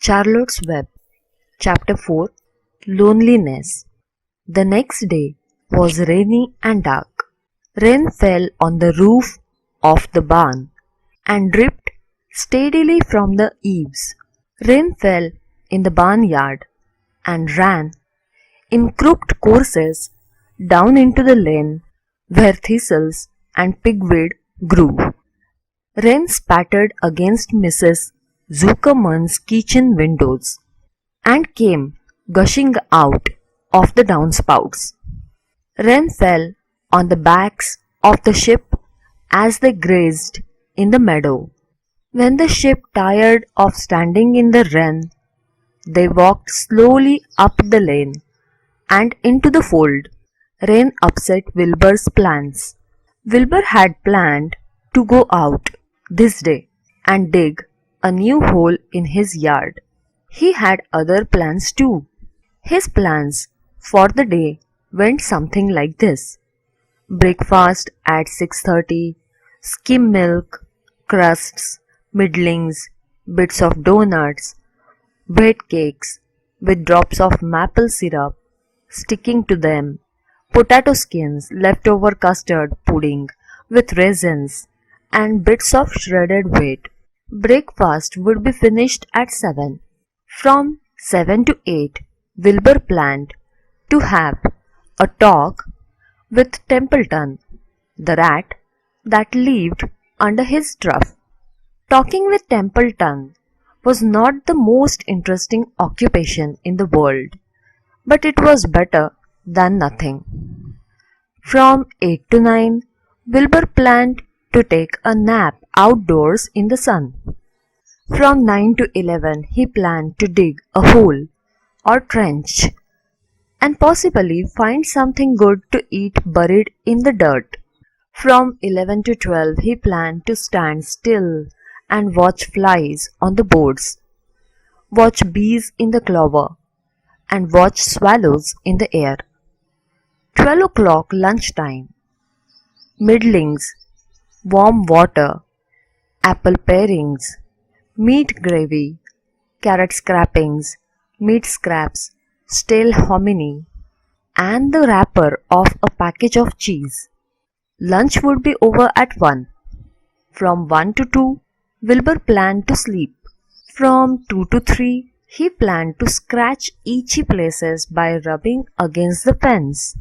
Charlotte's Web, Chapter 4, Loneliness. The next day was rainy and dark. Rain fell on the roof of the barn and dripped steadily from the eaves. Rain fell in the barnyard and ran in crooked courses down into the lane where thistles and pigweed grew. Rain spattered against Mrs. Zuckerman's kitchen windows and came gushing out of the downspouts. Rain fell on the backs of the sheep as they grazed in the meadow. When the sheep tired of standing in the rain, they walked slowly up the lane and into the fold. Rain upset Wilbur's plans. Wilbur had planned to go out this day and dig a new hole in his yard. He had other plans too. His plans for the day went something like this. Breakfast at 6:30, skim milk, crusts, middlings, bits of donuts, wet cakes with drops of maple syrup sticking to them, potato skins, leftover custard pudding with raisins, and bits of shredded wheat. Breakfast would be finished at 7. From 7 to 8, Wilbur planned to have a talk with Templeton, the rat that lived under his roof. Talking with Templeton was not the most interesting occupation in the world, but it was better than nothing. From 8 to 9, Wilbur planned to take a nap outdoors in the sun. From 9 to 11, he planned to dig a hole or trench and possibly find something good to eat buried in the dirt. From 11 to 12, he planned to stand still and watch flies on the boards, watch bees in the clover, and watch swallows in the air. 12 o'clock lunchtime. Middlings, warm water, apple parings, meat gravy, carrot scrapings, meat scraps, stale hominy, and the wrapper of a package of cheese. Lunch would be over at 1. From 1 to 2, Wilbur planned to sleep. From 2 to 3, he planned to scratch itchy places by rubbing against the fence.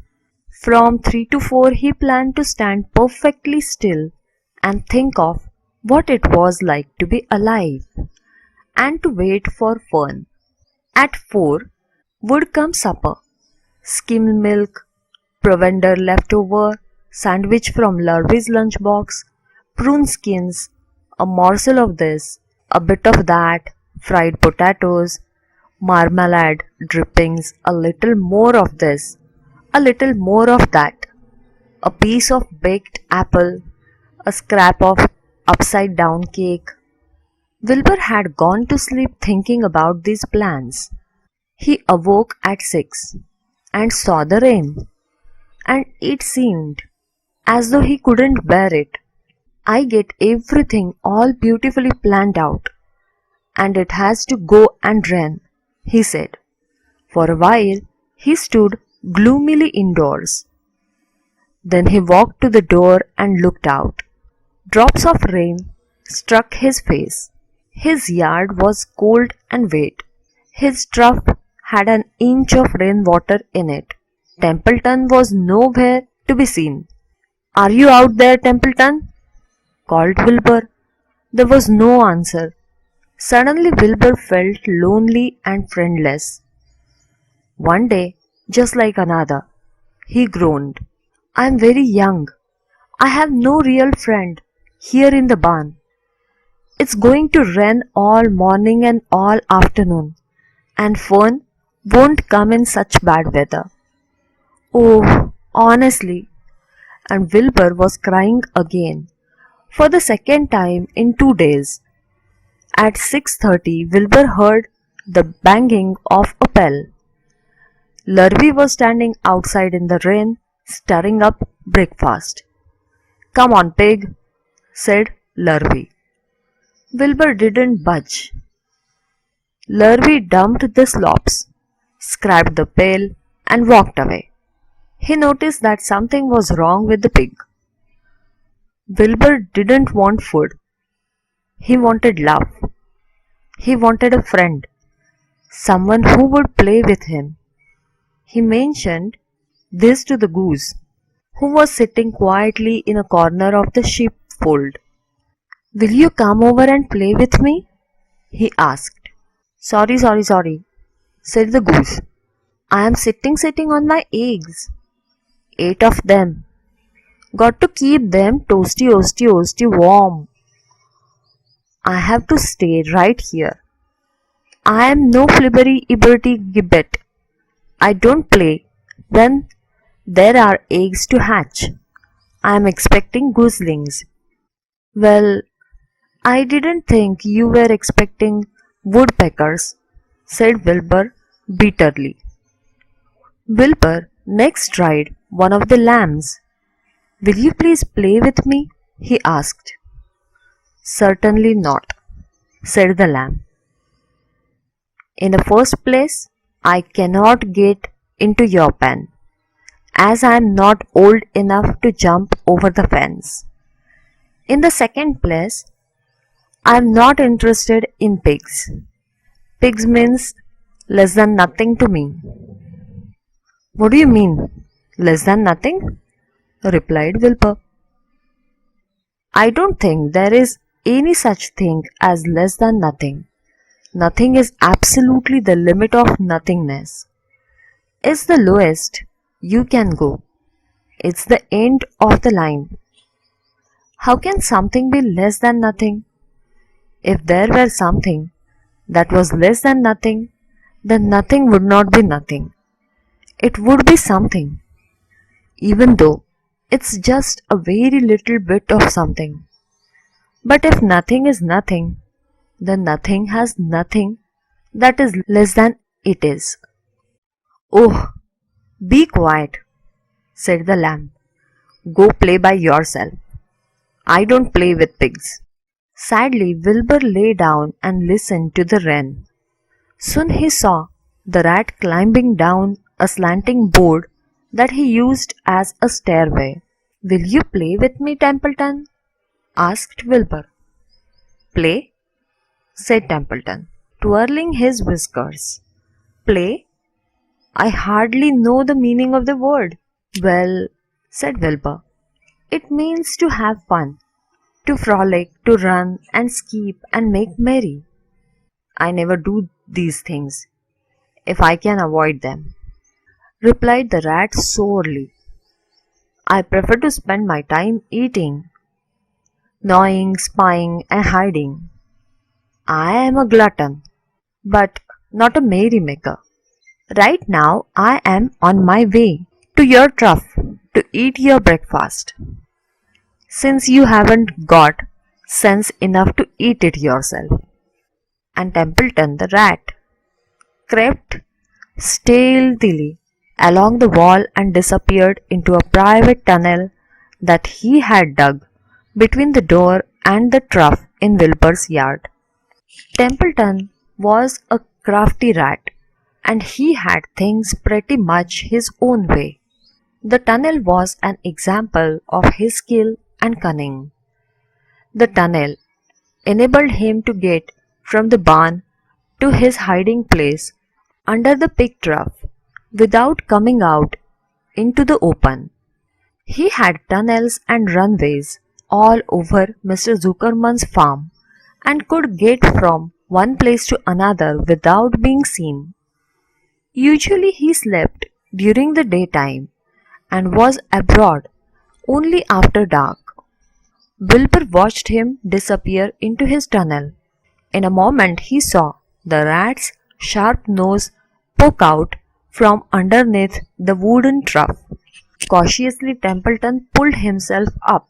From 3 to 4, he planned to stand perfectly still and think of what it was like to be alive and to wait for fun. At 4 would come supper. Skim milk, provender leftover, sandwich from Lurvy's lunchbox, prune skins, a morsel of this, a bit of that, fried potatoes, marmalade drippings, a little more of this, a little more of that, a piece of baked apple, a scrap of upside down cake. Wilbur had gone to sleep thinking about these plans. He awoke at 6 and saw the rain, and it seemed as though he couldn't bear it. I get everything all beautifully planned out, and it has to go and rain, he said. For a while he stood gloomily indoors. Then he walked to the door and looked out. Drops of rain struck his face. His yard was cold and wet. His trough had an inch of rainwater in it. Templeton was nowhere to be seen. "Are you out there, Templeton?" called Wilbur. There was no answer. Suddenly Wilbur felt lonely and friendless. One day, just like another, he groaned. "I am very young. I have no real friend here in the barn. It's going to rain all morning and all afternoon, and Fern won't come in such bad weather. Oh, honestly." And Wilbur was crying again, for the second time in 2 days. At 6:30, Wilbur heard the banging of a bell. Lurvy was standing outside in the rain, stirring up breakfast. "Come on, pig," said Lurvy. Wilbur didn't budge. Lurvy dumped the slops, scraped the pail, and walked away. He noticed that something was wrong with the pig. Wilbur didn't want food. He wanted love. He wanted a friend, someone who would play with him. He mentioned this to the goose, who was sitting quietly in a corner of the sheepfold. Will you come over and play with me? He asked. Sorry, said the goose. I am sitting on my eggs. 8 of them. Got to keep them toasty warm. I have to stay right here. I am no flibbery ibberty gibbet. I don't play when there are eggs to hatch. I am expecting gooselings. Well, I didn't think you were expecting woodpeckers, said Wilbur bitterly. Wilbur next tried one of the lambs. Will you please play with me? He asked. Certainly not, said the lamb. In the first place, I cannot get into your pen, as I am not old enough to jump over the fence. In the second place, I am not interested in pigs. Pigs means less than nothing to me. What do you mean, less than nothing? Replied Wilbur. I don't think there is any such thing as less than nothing. Nothing is absolutely the limit of nothingness. It's the lowest you can go. It's the end of the line. How can something be less than nothing? If there were something that was less than nothing, then nothing would not be nothing. It would be something, even though it's just a very little bit of something. But if nothing is nothing, then nothing has nothing that is less than it is. Oh, be quiet, said the lamb. Go play by yourself. I don't play with pigs. Sadly, Wilbur lay down and listened to the wren. Soon he saw the rat climbing down a slanting board that he used as a stairway. Will you play with me, Templeton? Asked Wilbur. Play? Said Templeton, twirling his whiskers. Play? I hardly know the meaning of the word. Well, said Wilbur, it means to have fun, to frolic, to run and skip and make merry. I never do these things, if I can avoid them, replied the rat sourly. I prefer to spend my time eating, gnawing, spying, and hiding. I am a glutton, but not a merrymaker. Right now I am on my way to your trough to eat your breakfast, since you haven't got sense enough to eat it yourself. And Templeton the rat crept stealthily along the wall and disappeared into a private tunnel that he had dug between the door and the trough in Wilbur's yard. Templeton was a crafty rat, and he had things pretty much his own way. The tunnel was an example of his skill and cunning. The tunnel enabled him to get from the barn to his hiding place under the pig trough without coming out into the open. He had tunnels and runways all over Mr. Zuckerman's farm and could get from one place to another without being seen. Usually he slept during the daytime and was abroad only after dark. Wilbur watched him disappear into his tunnel. In a moment he saw the rat's sharp nose poke out from underneath the wooden trough. Cautiously Templeton pulled himself up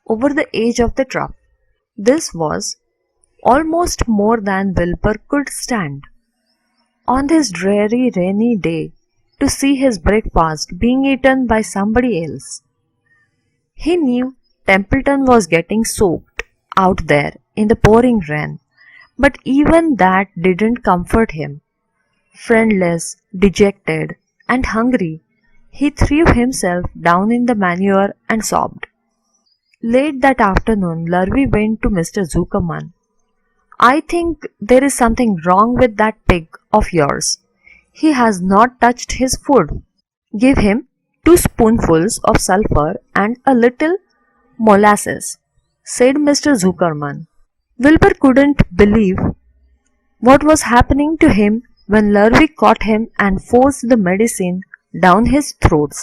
over the edge of the trough. This was almost more than Wilbur could stand. On this dreary rainy day, to see his breakfast being eaten by somebody else. He knew Templeton was getting soaked out there in the pouring rain, But even that didn't comfort him. Friendless, dejected, and hungry, he threw himself down in the manure and sobbed. Late that afternoon, Lurvy went to Mr. Zuckerman. I think there is something wrong with that pig of yours. He has not touched his food. Give him 2 spoonfuls of sulphur and a little molasses, said Mr. Zuckerman. Wilbur couldn't believe what was happening to him when Lurvy caught him and forced the medicine down his throat.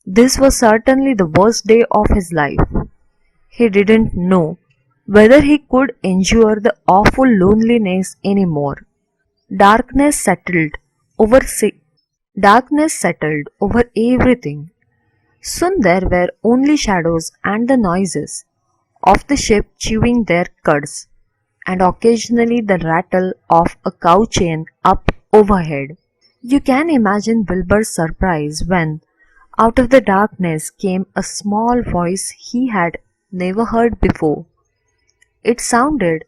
This was certainly the worst day of his life. He didn't know whether he could endure the awful loneliness any more. Darkness settled over darkness settled over everything. Soon there were only shadows and the noises of the sheep chewing their cuds, and occasionally the rattle of a cow chain up overhead. You can imagine Wilbur's surprise when, out of the darkness, came a small voice he had never heard before. It sounded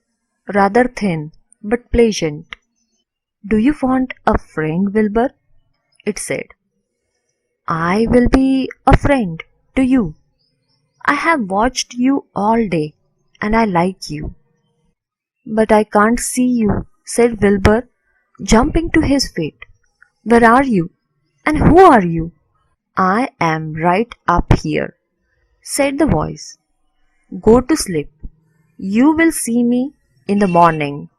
rather thin but pleasant. Do you want a friend, Wilbur? It said. I will be a friend to you. I have watched you all day and I like you. But I can't see you, said Wilbur, jumping to his feet. Where are you? And who are you? I am right up here, said the voice. Go to sleep. You will see me in the morning.